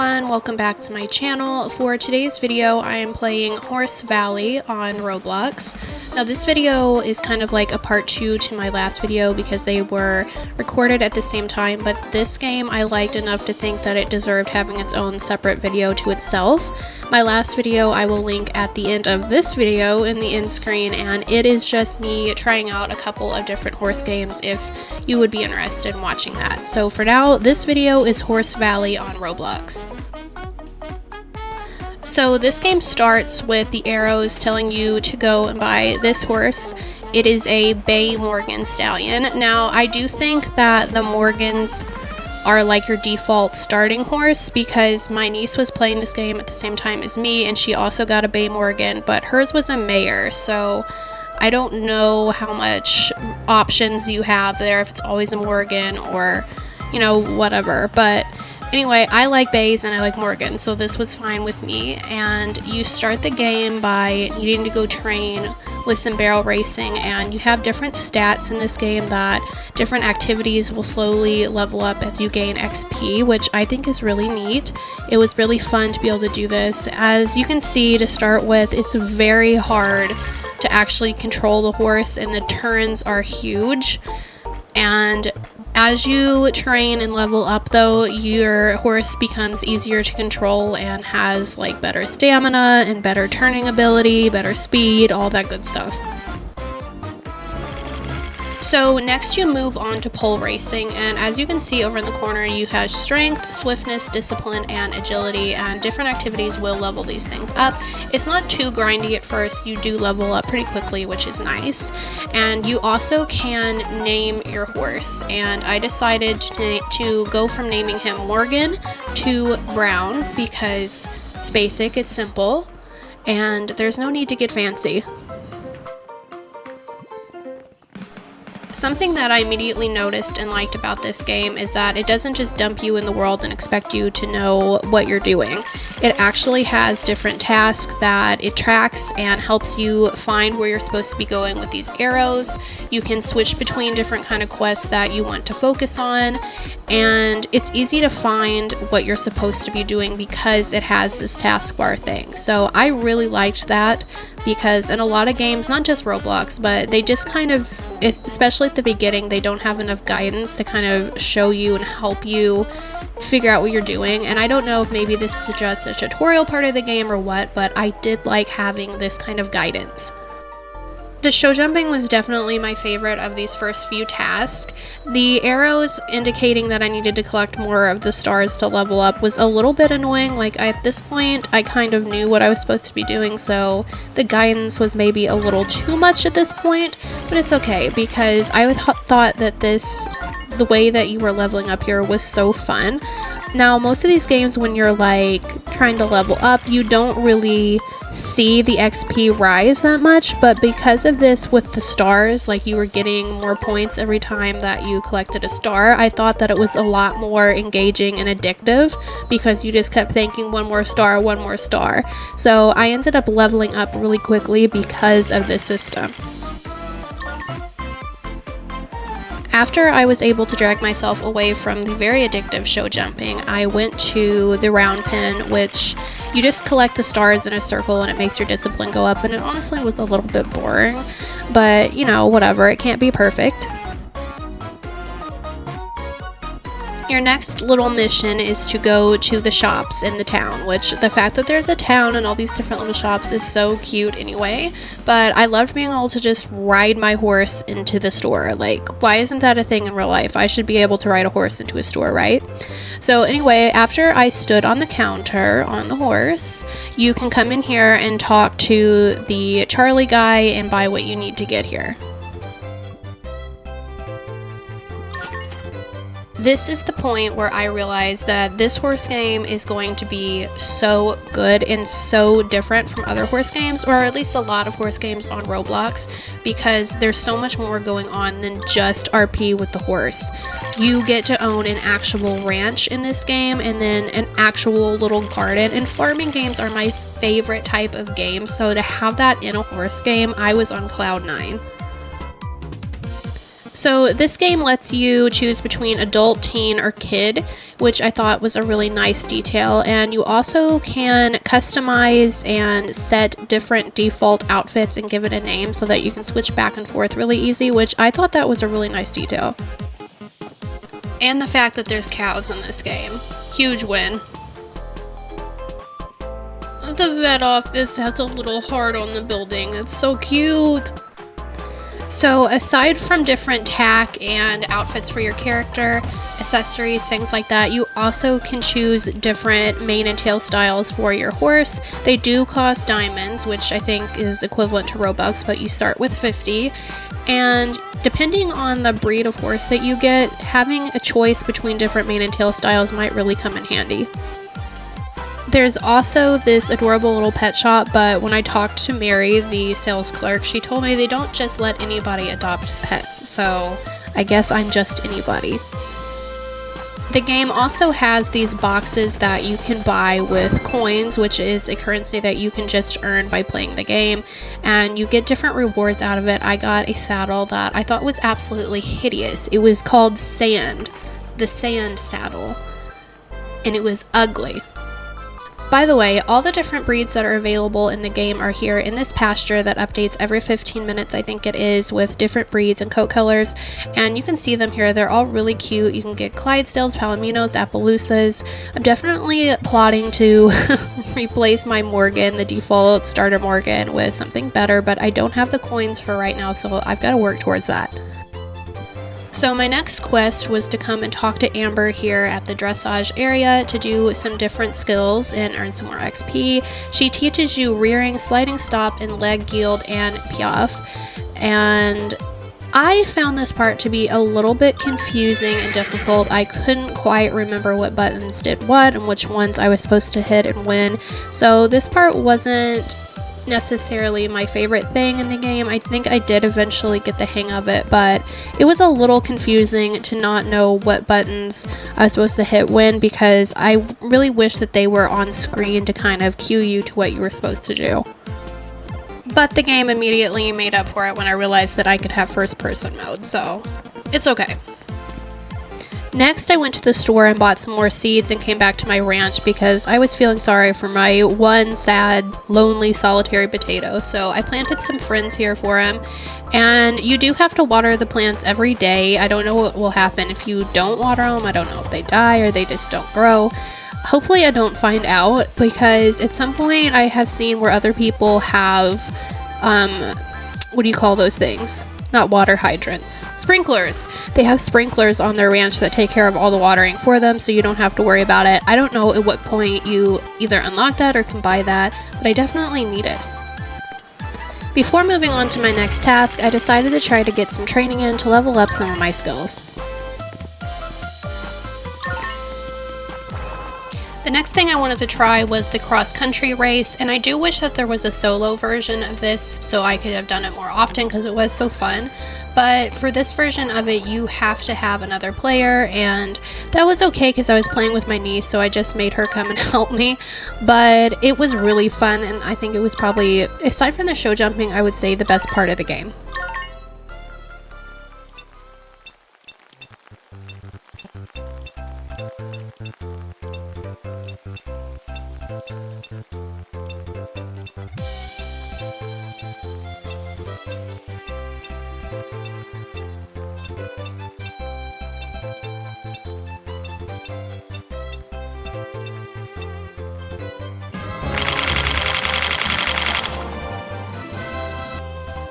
everyone, welcome back to my channel. For today's video, I am playing Horse Valley on Roblox. Now this video is kind of like a part 2 to my last video because they were recorded at the same time, but this game I liked enough to think that it deserved having its own separate video to itself. My last video I will link at the end of this video in the end screen, and it is just me trying out a couple of different horse games if you would be interested in watching that. So for now, this video is Horse Valley on Roblox. So this game starts with the arrows telling you to go and buy this horse. It is a Bay Morgan stallion. Now I do think that the Morgans are like your default starting horse because my niece was playing this game at the same time as me and she also got a Bay Morgan, but hers was a mare, so I don't know how much options you have there, if it's always a Morgan or, you know, whatever. But anyway, I like Bays and I like Morgans, so this was fine with me. And you start the game by needing to go train with some barrel racing, and you have different stats in this game that different activities will slowly level up as you gain XP, which I think is really neat. It was really fun to be able to do this. As you can see, to start with, it's very hard to actually control the horse and the turns are huge. And as you train and level up though, your horse becomes easier to control and has like better stamina and better turning ability, better speed, all that good stuff. So next you move on to pole racing, and as you can see over in the corner you have strength, swiftness, discipline, and agility, and different activities will level these things up. It's not too grindy at first, you do level up pretty quickly, which is nice. And you also can name your horse, and I decided to go from naming him Morgan to Brown because it's basic, it's simple, and there's no need to get fancy. Something that I immediately noticed and liked about this game is that it doesn't just dump you in the world and expect you to know what you're doing. It actually has different tasks that it tracks and helps you find where you're supposed to be going with these arrows. You can switch between different kind of quests that you want to focus on, and it's easy to find what you're supposed to be doing because it has this taskbar thing. So I really liked that because in a lot of games, not just Roblox, but they just kind of, especially at the beginning, they don't have enough guidance to kind of show you and help you figure out what you're doing. And I don't know if maybe this is just a tutorial part of the game or what, but I did like having this kind of guidance. The show jumping was definitely my favorite of these first few tasks. The arrows indicating that I needed to collect more of the stars to level up was a little bit annoying. Like at this point, I kind of knew what I was supposed to be doing, so the guidance was maybe a little too much at this point, but it's okay because I thought that the way that you were leveling up here was so fun. Now, most of these games, when you're like trying to level up, you don't really see the XP rise that much, but because of this with the stars, like you were getting more points every time that you collected a star, I thought that it was a lot more engaging and addictive because you just kept thinking one more star, one more star. So I ended up leveling up really quickly because of this system. After I was able to drag myself away from the very addictive show jumping, I went to the round pen, which you just collect the stars in a circle and it makes your discipline go up, and it honestly was a little bit boring, but you know, whatever, it can't be perfect. Your next little mission is to go to the shops in the town, which the fact that there's a town and all these different little shops is so cute anyway, but I loved being able to just ride my horse into the store. Like, why isn't that a thing in real life? I should be able to ride a horse into a store, right? So anyway, after I stood on the counter on the horse, you can come in here and talk to the Charlie guy and buy what you need to get here. This is the point where I realized that this horse game is going to be so good and so different from other horse games, or at least a lot of horse games on Roblox, because there's so much more going on than just RP with the horse. You get to own an actual ranch in this game and then an actual little garden, and farming games are my favorite type of game, so to have that in a horse game, I was on cloud 9. So this game lets you choose between adult, teen, or kid, which I thought was a really nice detail. And you also can customize and set different default outfits and give it a name so that you can switch back and forth really easy, which I thought that was a really nice detail. And the fact that there's cows in this game. Huge win. The vet office has a little heart on the building. It's so cute. So aside from different tack and outfits for your character, accessories, things like that, you also can choose different mane and tail styles for your horse. They do cost diamonds, which I think is equivalent to Robux, but you start with 50. And depending on the breed of horse that you get, having a choice between different mane and tail styles might really come in handy. There's also this adorable little pet shop, but when I talked to Mary, the sales clerk, she told me they don't just let anybody adopt pets, so I guess I'm just anybody. The game also has these boxes that you can buy with coins, which is a currency that you can just earn by playing the game, and you get different rewards out of it. I got a saddle that I thought was absolutely hideous. It was called Sand, the Sand Saddle, and it was ugly. By the way, all the different breeds that are available in the game are here in this pasture that updates every 15 minutes, I think it is, with different breeds and coat colors, and you can see them here. They're all really cute. You can get Clydesdales, Palominos, Appaloosas. I'm definitely plotting to replace my Morgan, the default starter Morgan, with something better, but I don't have the coins for right now, so I've got to work towards that. So my next quest was to come and talk to Amber here at the dressage area to do some different skills and earn some more XP. She teaches you rearing, sliding stop, and leg yield and piaffe. And I found this part to be a little bit confusing and difficult. I couldn't quite remember what buttons did what and which ones I was supposed to hit and when. So this part wasn't necessarily my favorite thing in the game. I think I did eventually get the hang of it, but it was a little confusing to not know what buttons I was supposed to hit when, because I really wish that they were on screen to kind of cue you to what you were supposed to do. But the game immediately made up for it when I realized that I could have first person mode, so it's okay. Next, I went to the store and bought some more seeds and came back to my ranch because I was feeling sorry for my one sad, lonely, solitary potato. So I planted some friends here for him. And you do have to water the plants every day. I don't know what will happen if you don't water them. I don't know if they die or they just don't grow. Hopefully I don't find out, because at some point I have seen where other people have, what do you call those things? Not water hydrants. Sprinklers. They have sprinklers on their ranch that take care of all the watering for them, so you don't have to worry about it. I don't know at what point you either unlock that or can buy that, but I definitely need it. Before moving on to my next task, I decided to try to get some training in to level up some of my skills. The next thing I wanted to try was the cross-country race, and I do wish that there was a solo version of this so I could have done it more often because it was so fun. But for this version of it, you have to have another player, and that was okay because I was playing with my niece, so I just made her come and help me. But it was really fun, and I think it was probably, aside from the show jumping, I would say the best part of the game.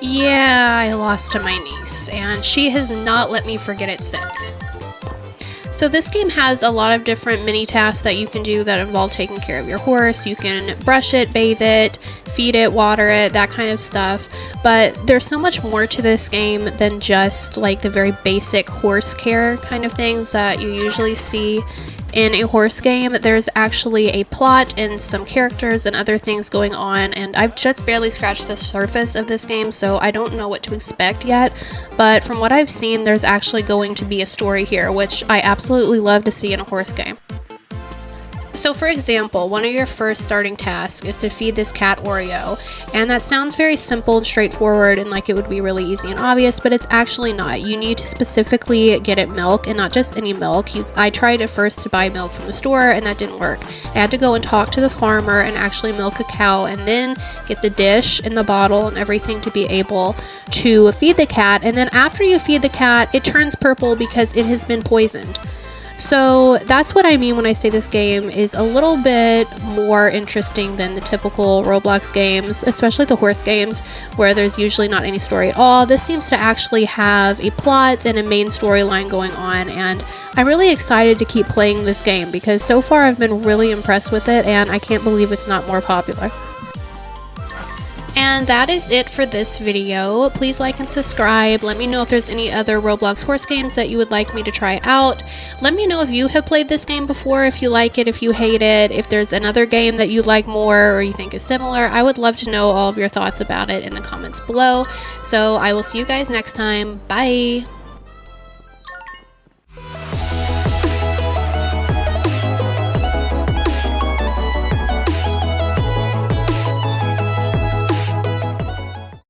Yeah, I lost to my niece, and she has not let me forget it since. So this game has a lot of different mini tasks that you can do that involve taking care of your horse. You can brush it, bathe it, feed it, water it, that kind of stuff. But there's so much more to this game than just like the very basic horse care kind of things that you usually see in a horse game. There's actually a plot and some characters and other things going on, and I've just barely scratched the surface of this game, so I don't know what to expect yet. But from what I've seen, there's actually going to be a story here, which I absolutely love to see in a horse game. So for example, one of your first starting tasks is to feed this cat Oreo, and that sounds very simple and straightforward and like it would be really easy and obvious, but it's actually not. You need to specifically get it milk, and not just any milk. I tried at first to buy milk from the store and that didn't work. I had to go and talk to the farmer and actually milk a cow and then get the dish and the bottle and everything to be able to feed the cat. And then after you feed the cat, it turns purple because it has been poisoned. So that's what I mean when I say this game is a little bit more interesting than the typical Roblox games, especially the horse games, where there's usually not any story at all. This seems to actually have a plot and a main storyline going on, and I'm really excited to keep playing this game because so far I've been really impressed with it, and I can't believe it's not more popular. And that is it for this video. Please like and subscribe. Let me know if there's any other Roblox horse games that you would like me to try out. Let me know if you have played this game before, if you like it, if you hate it, if there's another game that you like more or you think is similar. I would love to know all of your thoughts about it in the comments below. So I will see you guys next time. Bye!